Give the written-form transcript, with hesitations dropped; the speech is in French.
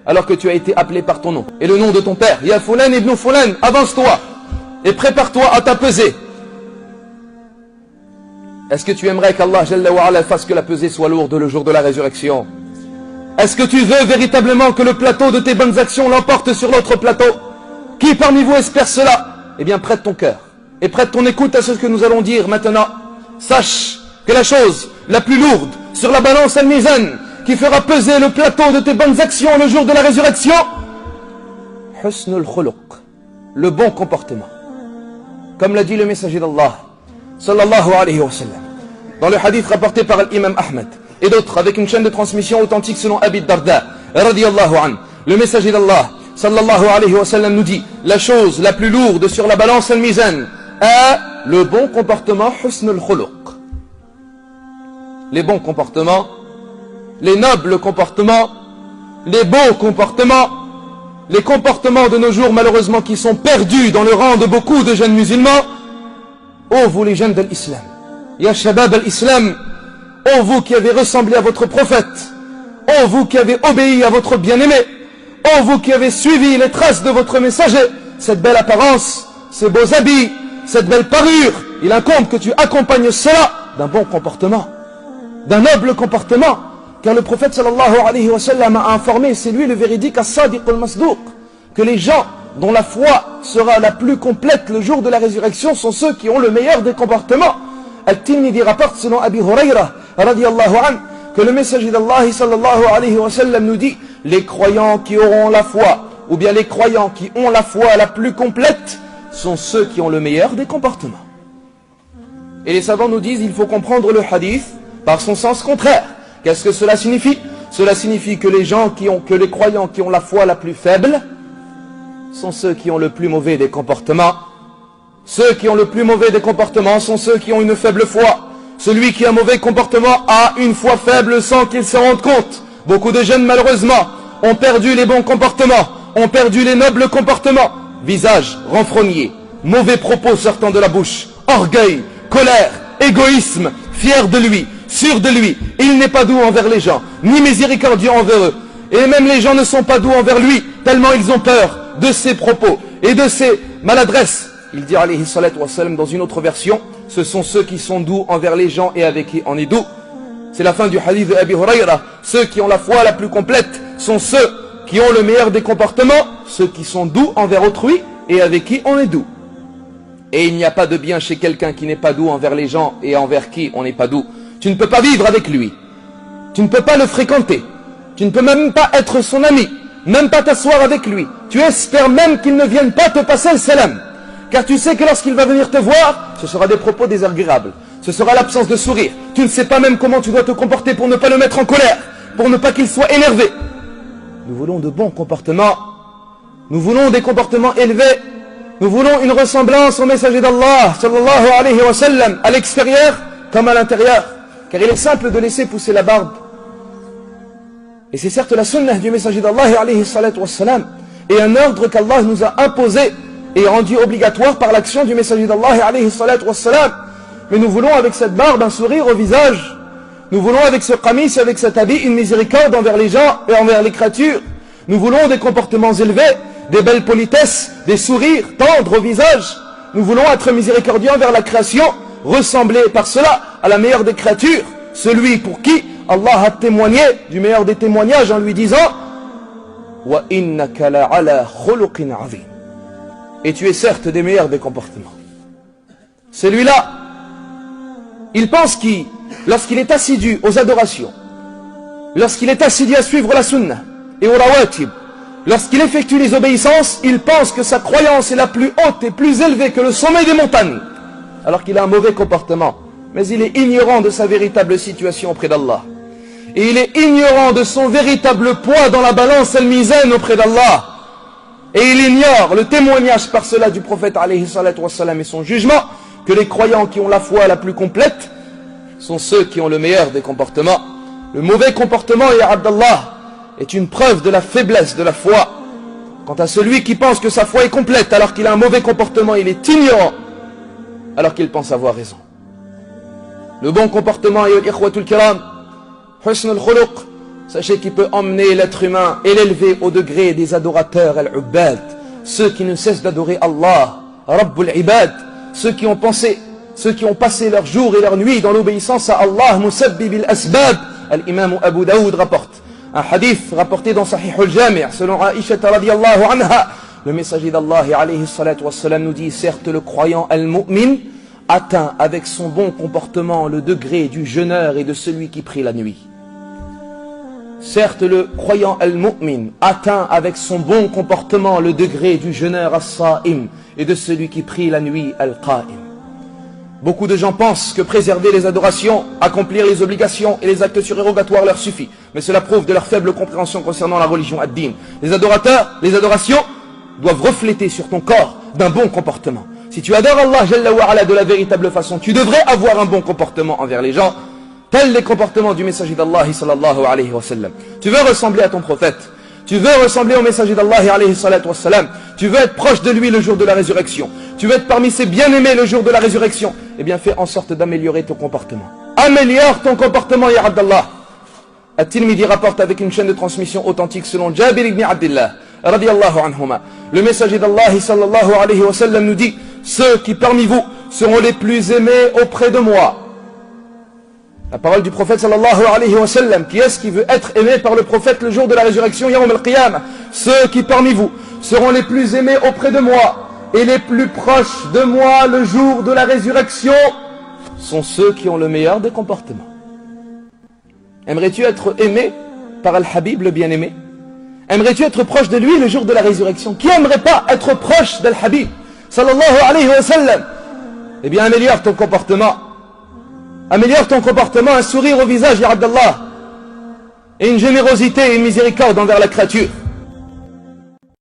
alors que tu as été appelé par ton nom et le nom de ton père. Ya Fulan ibn Fulan, avance-toi et prépare-toi à ta pesée. Est-ce que tu aimerais qu'Allah Jalla wa Ala fasse que la pesée soit lourde le jour de la résurrection? Est-ce que tu veux véritablement que le plateau de tes bonnes actions l'emporte sur l'autre plateau? Qui parmi vous espère cela? Eh bien, prête ton cœur et prête ton écoute à ce que nous allons dire maintenant. Sache que la chose la plus lourde sur la balance al-mizan qui fera peser le plateau de tes bonnes actions le jour de la résurrection, husnul khuluq, le bon comportement. Comme l'a dit le messager d'Allah sallallahu alayhi wa sallam dans le hadith rapporté par l'imam Ahmed et d'autres avec une chaîne de transmission authentique selon Abi Darda radiyallahu anhu, le messager d'Allah sallallahu alayhi wa sallam nous dit: la chose la plus lourde sur la balance al-mizan est le bon comportement, husnul khuluq. Les bons comportements, les nobles comportements, les beaux comportements, les comportements de nos jours malheureusement qui sont perdus dans le rang de beaucoup de jeunes musulmans. Oh vous les jeunes de l'islam, ya shabab al-islam, oh vous qui avez ressemblé à votre prophète, oh vous qui avez obéi à votre bien-aimé, oh vous qui avez suivi les traces de votre messager, cette belle apparence, ces beaux habits, cette belle parure, il incombe que tu accompagnes cela d'un bon comportement, d'un noble comportement, car le prophète sallallahu alayhi wa sallam a informé, c'est lui le véridique as-sadiq al-masdouq, que les gens dont la foi sera la plus complète le jour de la résurrection sont ceux qui ont le meilleur des comportements. Al-Tirmidhi rapporte selon Abi Huraira radiyallahu anhu que le messager d'Allah sallallahu alayhi wa sallam nous dit: les croyants qui auront la foi, ou bien les croyants qui ont la foi la plus complète, sont ceux qui ont le meilleur des comportements. Et les savants nous disent: il faut comprendre le hadith par son sens contraire. Qu'est-ce que cela signifie? Cela signifie que les croyants qui ont la foi la plus faible sont ceux qui ont le plus mauvais des comportements. Ceux qui ont le plus mauvais des comportements sont ceux qui ont une faible foi. Celui qui a un mauvais comportement a une foi faible sans qu'il se rende compte. Beaucoup de jeunes malheureusement ont perdu les bons comportements, ont perdu les nobles comportements. Visage renfrogné, mauvais propos sortant de la bouche, orgueil, colère, égoïsme, fier de lui, sûr de lui. Il n'est pas doux envers les gens, ni miséricordieux envers eux. Et même les gens ne sont pas doux envers lui, tellement ils ont peur de ses propos et de ses maladresses. Il dit alayhi salatu wassalam dans une autre version: ce sont ceux qui sont doux envers les gens et avec qui on est doux. C'est la fin du hadith de Abi Huraira. Ceux qui ont la foi la plus complète sont ceux qui ont le meilleur des comportements, ceux qui sont doux envers autrui et avec qui on est doux. Et il n'y a pas de bien chez quelqu'un qui n'est pas doux envers les gens et envers qui on n'est pas doux. Tu ne peux pas vivre avec lui, tu ne peux pas le fréquenter, tu ne peux même pas être son ami, même pas t'asseoir avec lui. Tu espères même qu'il ne vienne pas te passer le salam, car tu sais que lorsqu'il va venir te voir, ce sera des propos désagréables, ce sera l'absence de sourire. Tu ne sais pas même comment tu dois te comporter pour ne pas le mettre en colère, pour ne pas qu'il soit énervé. Nous voulons de bons comportements, nous voulons des comportements élevés, nous voulons une ressemblance au messager d'Allah sallallahu alayhi wa sallam, à l'extérieur comme à l'intérieur, car il est simple de laisser pousser la barbe. Et c'est certes la sunnah du messager d'Allah alayhi salatu wassalam, et un ordre qu'Allah nous a imposé et rendu obligatoire par l'action du messager d'Allah alayhi salatu wassalam. Mais nous voulons avec cette barbe un sourire au visage, nous voulons avec ce qamis, avec cet habit, une miséricorde envers les gens et envers les créatures. Nous voulons des comportements élevés, des belles politesses, des sourires tendres au visage. Nous voulons être miséricordieux envers la création, ressembler par cela à la meilleure des créatures, celui pour qui Allah a témoigné du meilleur des témoignages en lui disant: wa innaka la'ala khuluqin 'azim. Et tu es certes des meilleurs des comportements. Celui-là, il pense qu'il, lorsqu'il est assidu aux adorations, lorsqu'il est assidu à suivre la sunnah et au rawatib, lorsqu'il effectue les obéissances, il pense que sa croyance est la plus haute et plus élevée que le sommet des montagnes, alors qu'il a un mauvais comportement. Mais il est ignorant de sa véritable situation auprès d'Allah. Et il est ignorant de son véritable poids dans la balance al-mizan auprès d'Allah. Et il ignore le témoignage par cela du prophète alayhi salatu wassalam et son jugement, que les croyants qui ont la foi la plus complète sont ceux qui ont le meilleur des comportements. Le mauvais comportement, ya Abdallah, est une preuve de la faiblesse de la foi. Quant à celui qui pense que sa foi est complète alors qu'il a un mauvais comportement, il est ignorant alors qu'il pense avoir raison. Le bon comportement, ya al-ikhwatul kiram, husnul khuluq, Sachez qu'il peut emmener l'être humain et l'élever au degré des adorateurs al-Ubbad, ceux qui ne cessent d'adorer Allah, Rabbul Ibad, ceux qui ont passé leurs jours et leurs nuits dans l'obéissance à Allah, Musabbib al-Asbab. Al-Imam Abu Daoud rapporte un hadith rapporté dans Sahih al-Jami' selon Aisha radiyallahu anha. Le messager d'Allah alayhi salatu wassalam nous dit: certes le croyant al-mu'min atteint avec son bon comportement le degré du jeûneur et de celui qui prie la nuit. Certes le croyant al-mu'min atteint avec son bon comportement le degré du jeûneur as-sa'im et de celui qui prie la nuit al-qa'im. Beaucoup de gens pensent que préserver les adorations, accomplir les obligations et les actes surérogatoires leur suffit. Mais cela prouve de leur faible compréhension concernant la religion ad-din. Les adorations doivent refléter sur ton corps d'un bon comportement. Si tu adores Allah Jalla wa Ala de la véritable façon, tu devrais avoir un bon comportement envers les gens, tels les comportements du messager d'Allah sallallahu alayhi wa sallam. Tu veux ressembler à ton prophète, tu veux ressembler au messager d'Allah alayhi salatu wa sallam, tu veux être proche de lui le jour de la résurrection, tu veux être parmi ses bien-aimés le jour de la résurrection, eh bien fais en sorte d'améliorer ton comportement. Améliore ton comportement, ya Abdallah. At-Tirmidhi rapporte avec une chaîne de transmission authentique selon Jabir ibn Abdillah radiyallahu anhuma. Le messager d'Allah sallallahu alayhi wa sallam nous dit: ceux qui parmi vous seront les plus aimés auprès de moi. La parole du prophète sallallahu alayhi wa sallam. Qui est-ce qui veut être aimé par le prophète le jour de la résurrection, Yawm al-Qiyamah? Ceux qui parmi vous seront les plus aimés auprès de moi et les plus proches de moi le jour de la résurrection sont ceux qui ont le meilleur des comportements. Aimerais-tu être aimé par Al-Habib, le bien-aimé? Aimerais-tu être proche de lui le jour de la résurrection? Qui aimerait pas être proche d'Al-Habib sallallahu alayhi wa sallam? Eh bien améliore ton comportement. Améliore ton comportement, un sourire au visage, ya Abdallah, et une générosité et une miséricorde envers la créature.